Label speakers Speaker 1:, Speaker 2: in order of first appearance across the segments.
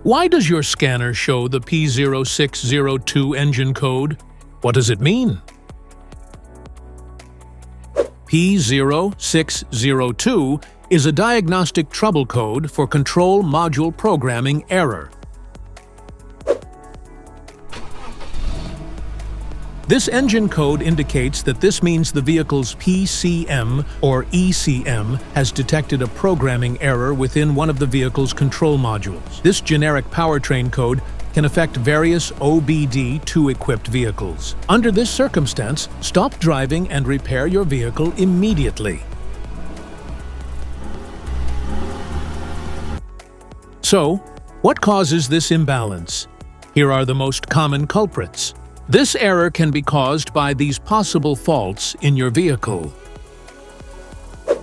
Speaker 1: Why does your scanner show the P0602 engine code? What does it mean? P0602 is a diagnostic trouble code for control module programming error. This engine code indicates that this means the vehicle's PCM or ECM has detected a programming error within one of the vehicle's control modules. This generic powertrain code can affect various OBD2-equipped vehicles. Under this circumstance, stop driving and repair your vehicle immediately. So, what causes this imbalance? Here are the most common culprits. This error can be caused by these possible faults in your vehicle: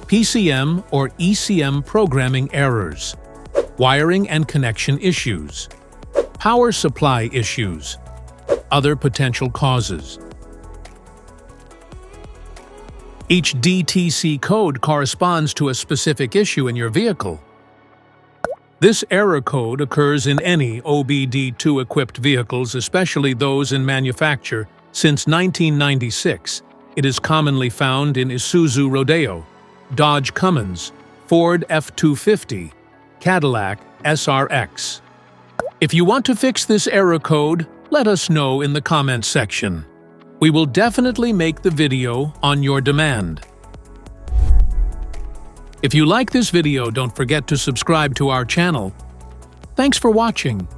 Speaker 1: PCM or ECM programming errors, wiring and connection issues, power supply issues, other potential causes. Each DTC code corresponds to a specific issue in your vehicle. This error code occurs in any OBD2-equipped vehicles, especially those in manufacture since 1996. It is commonly found in Isuzu Rodeo, Dodge Cummins, Ford F-250, Cadillac SRX. If you want to fix this error code, let us know in the comments section. We will definitely make the video on your demand. If you like this video, don't forget to subscribe to our channel. Thanks for watching.